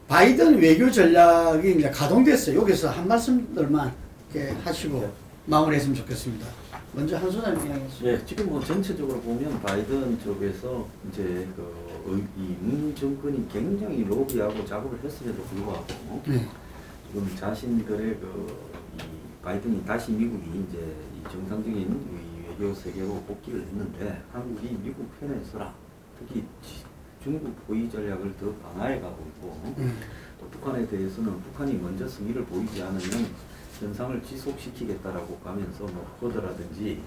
바이든 외교 전략이 이제 가동됐어요. 여기서 한 말씀들만 이렇게 하시고 마무리했으면 좋겠습니다. 먼저 한 소장님 이야기하시죠. 예, 지금 뭐 전체적으로 보면 바이든 쪽에서 이제 문 정권이 굉장히 로비하고 작업을 했음에도 불구하고 지금 자신들의 이 바이든이 다시 미국이 이제 이 정상적인 이 외교 세계로 복귀를 했는데 한국이 미국 편에 서라. 특히 중국 호위 전략을 더 강화해 가고 있고 또 북한에 대해서는 북한이 먼저 승리를 보이지 않으면 현상을 지속시키겠다라고 가면서 뭐 쿼드라든지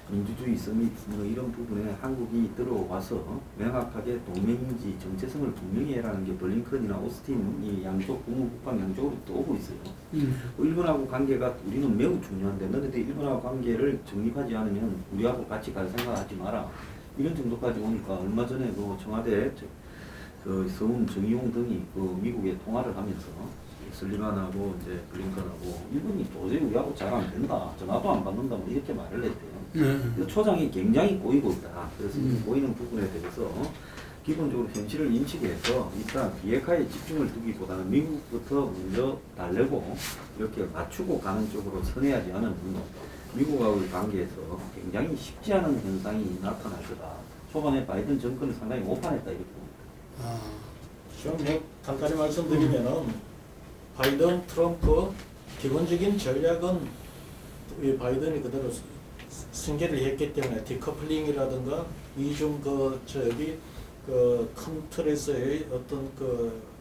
민주주의 서밋 뭐 이런 부분에 한국이 들어와서 명확하게 동맹인지 정체성을 분명히 해라는 게 블링컨이나 오스틴 이 양쪽 국무국방 양쪽으로 또 오고 있어요. 일본하고 관계가 우리는 매우 중요한데 너네들 일본하고 관계를 정립하지 않으면 우리하고 같이 갈 생각하지 마라. 이런 정도까지 오니까 얼마 전에 그 청와대 서훈 정의용 등이 그 미국에 통화를 하면서 슬리반하고 이제 블링컨하고 일본이 도저히 우리하고 잘 안 된다. 전화도 안 받는다. 뭐 이렇게 말을 했대요. 초장이 굉장히 꼬이고 있다. 그래서 이 꼬이는 부분에 대해서 기본적으로 현실을 인식해서 일단 비핵화에 집중을 두기보다는 미국부터 먼저 달래고 이렇게 맞추고 가는 쪽으로 선회하지 않으면 미국하고의 관계에서 굉장히 쉽지 않은 현상이 나타날 거다. 초반에 바이든 정권을 상당히 오판했다 이렇게 봅니다. 좀 간단히 말씀드리면은 바이든, 트럼프 기본적인 전략은 이 바이든이 그대로 승계를 했기 때문에 디커플링이라든가 이중 큰 틀에서의 어떤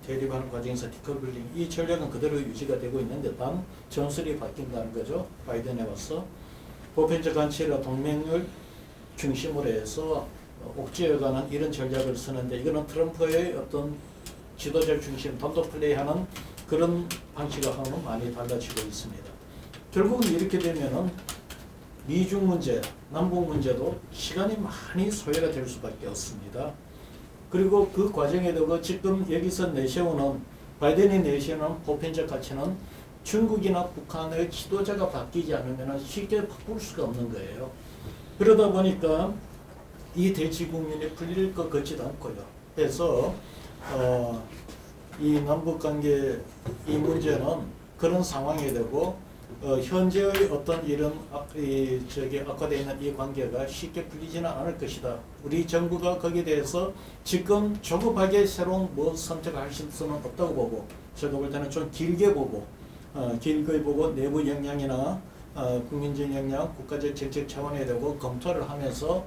대립하는 과정에서 디커플링 이 전략은 그대로 유지가 되고 있는데 단 전술이 바뀐다는 거죠. 바이든에 와서 보편적 가치와 동맹을 중심으로 해서 옥죄어가는 이런 전략을 쓰는데 이거는 트럼프의 어떤 지도자 중심 단독 플레이하는 그런 방식하고는 많이 달라지고 있습니다. 결국은 이렇게 되면은 미중 문제, 남북 문제도 시간이 많이 소요가 될 수밖에 없습니다. 그리고 그 과정에도 지금 여기서 내세우는 바이든이 내세우는 보편적 가치는 중국이나 북한의 지도자가 바뀌지 않으면 쉽게 바꿀 수가 없는 거예요. 그러다 보니까 이 대치 국면이 풀릴 것 같지도 않고요. 그래서 이 남북관계 이 문제는 그런 상황이 되고 현재의 어떤 이런 악화되어 있는 이 관계가 쉽게 풀리지는 않을 것이다. 우리 정부가 거기에 대해서 지금 조급하게 새로운 선택할 수는 없다고 보고 제가 볼 때는 좀 길게 보고 내부 역량이나 국민적 역량, 국가적 정책 차원에 되고 검토를 하면서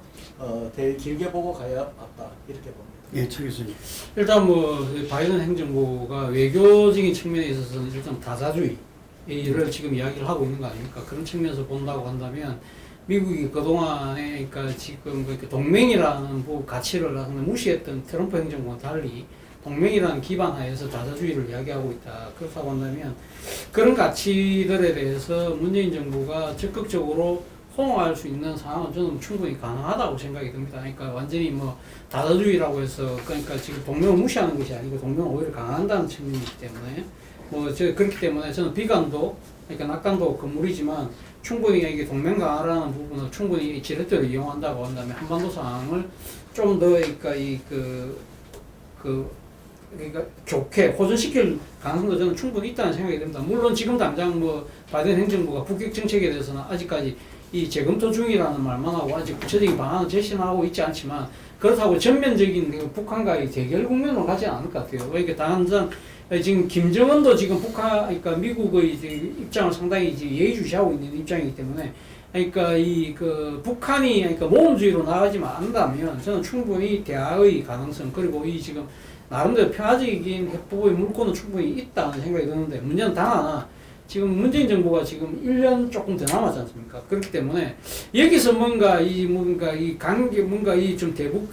되게 길게 보고 가야 맞다 이렇게 봅니다. 예, 최 교수님. 일단 뭐 바이든 행정부가 외교적인 측면에 있어서는 일단 다자주의를 지금 이야기를 하고 있는 거 아닙니까? 그런 측면에서 본다고 한다면 미국이 그동안에 그러니까 지금 동맹이라는 가치를 무시했던 트럼프 행정부와 달리 동맹이라는 기반 하에서 다자주의를 이야기하고 있다. 그렇다고 한다면 그런 가치들에 대해서 문재인 정부가 적극적으로 호응할 수 있는 상황은 저는 충분히 가능하다고 생각이 듭니다. 그러니까 완전히 뭐 다자주의라고 해서 그러니까 지금 동맹을 무시하는 것이 아니고 동맹을 오히려 강화한다는 측면이기 때문에 그렇기 때문에 저는 비관도 그러니까 낙관도 건물이지만 충분히 이게 동맹 강화라는 부분을 충분히 지렛대로 이용한다고 한다면 한반도 상황을 좀 더 그러니까 좋게 호전시킬 가능성도 저는 충분히 있다는 생각이 듭니다. 물론 지금 당장 바이든 행정부가 북핵 정책에 대해서는 아직까지 이 재검토 중이라는 말만 하고 아직 구체적인 방안을 제시는 하고 있지 않지만 그렇다고 전면적인 북한과의 대결 국면으로 가지 않을 것 같아요. 그러니까 당장 지금 김정은도 지금 그러니까 미국의 입장을 상당히 예의주시하고 있는 입장이기 때문에 그러니까 북한이 그러니까 모험주의로 나가지만 않는다면 저는 충분히 대화의 가능성 그리고 지금 나름대로 평화적인 해법의 물꼬는 충분히 있다는 생각이 드는데 문제는 단 하나 지금 문재인 정부가 지금 1년 조금 더 남았지 않습니까? 그렇기 때문에 여기서 뭔가 이 관계 좀 대북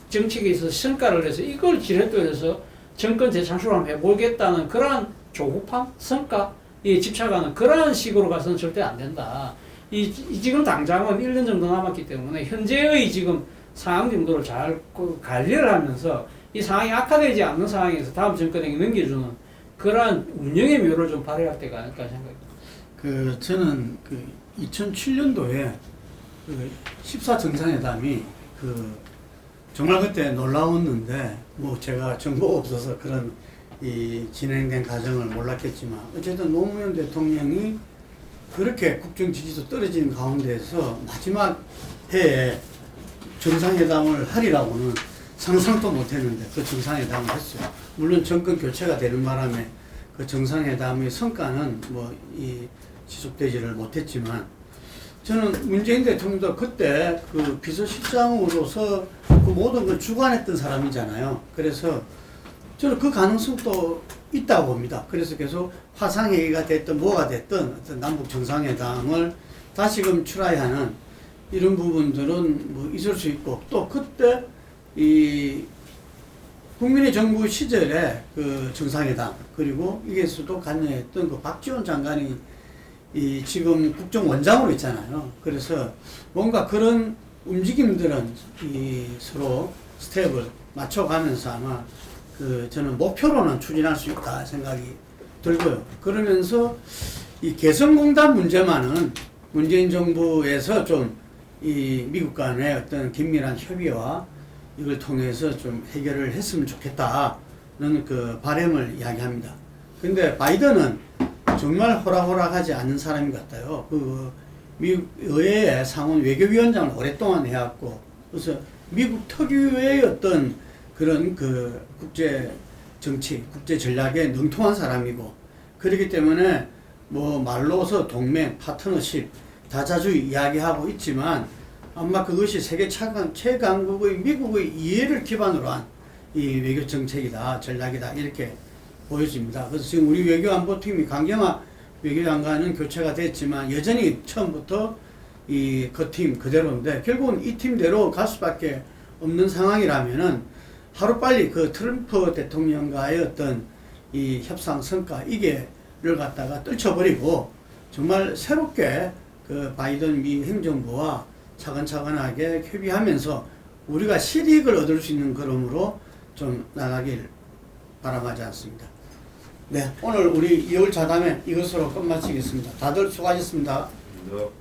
정책에 있어서 성과를 내서 이걸 지렛대에서 정권 재창출을 한번 해보겠다는 그러한 조급함, 성과에 집착하는 그러한 식으로 가서는 절대 안 된다. 지금 당장은 1년 정도 남았기 때문에 현재의 지금 상황 정도를 잘 관리를 하면서 이 상황이 악화되지 않는 상황에서 다음 정권에게 넘겨주는 그러한 운영의 묘를 좀 발휘할 때가 아닐까 생각합니다. 저는 2007년도에 14 정상회담이 정말 그때 놀라웠는데 제가 정보가 없어서 그런 이 진행된 과정을 몰랐겠지만 어쨌든 노무현 대통령이 그렇게 국정 지지도 떨어지는 가운데에서 마지막 해에 정상회담을 하리라고는 상상도 못했는데 그 정상회담을 했어요. 물론 정권 교체가 되는 바람에 그 정상회담의 성과는 뭐 이 지속되지를 못했지만 저는 문재인 대통령도 그때 그 비서실장으로서 그 모든 걸 주관했던 사람이잖아요. 그래서 저는 그 가능성도 있다고 봅니다. 그래서 계속 화상회의가 됐든 뭐가 됐든 어떤 남북 정상회담을 다시금 출하하는 이런 부분들은 뭐 있을 수 있고 또 그때 이 국민의 정부 시절에 그 정상회담 그리고 이게서도 관여했던 그 박지원 장관이 이 지금 국정원장으로 있잖아요. 그래서 뭔가 그런 움직임들은 이 서로 스텝을 맞춰가면서 아마 그 저는 목표로는 추진할 수 있다 생각이 들고요. 그러면서 이 개성공단 문제만은 문재인 정부에서 좀 이 미국 간의 어떤 긴밀한 협의와 이걸 통해서 좀 해결을 했으면 좋겠다는 그 바람을 이야기합니다. 근데 바이든은 정말 호락호락하지 않는 사람인 것 같아요. 그 미국 의회의 상원 외교위원장을 오랫동안 해왔고, 그래서 미국 특유의 어떤 그런 그 국제 정치, 국제 전략에 능통한 사람이고, 그렇기 때문에 뭐 말로서 동맹, 파트너십, 다자주의 이야기하고 있지만 아마 그것이 세계 최강국의 미국의 이해를 기반으로 한 이 외교 정책이다, 전략이다 이렇게 보여집니다. 그래서 지금 우리 외교안보팀이 강경화 외교장관은 교체가 됐지만 여전히 처음부터 이 그 팀 그대로인데 결국은 이 팀대로 갈 수밖에 없는 상황이라면은 하루빨리 그 트럼프 대통령과의 어떤 이 협상 성과 이게를 갖다가 떨쳐버리고 정말 새롭게 그 바이든 미 행정부와 차근차근하게 협의하면서 우리가 실익을 얻을 수 있는 걸음으로 좀 나가길 바람하지 않습니다. 네, 오늘 우리 2월 자담회 이것으로 끝마치겠습니다. 다들 수고하셨습니다. 네.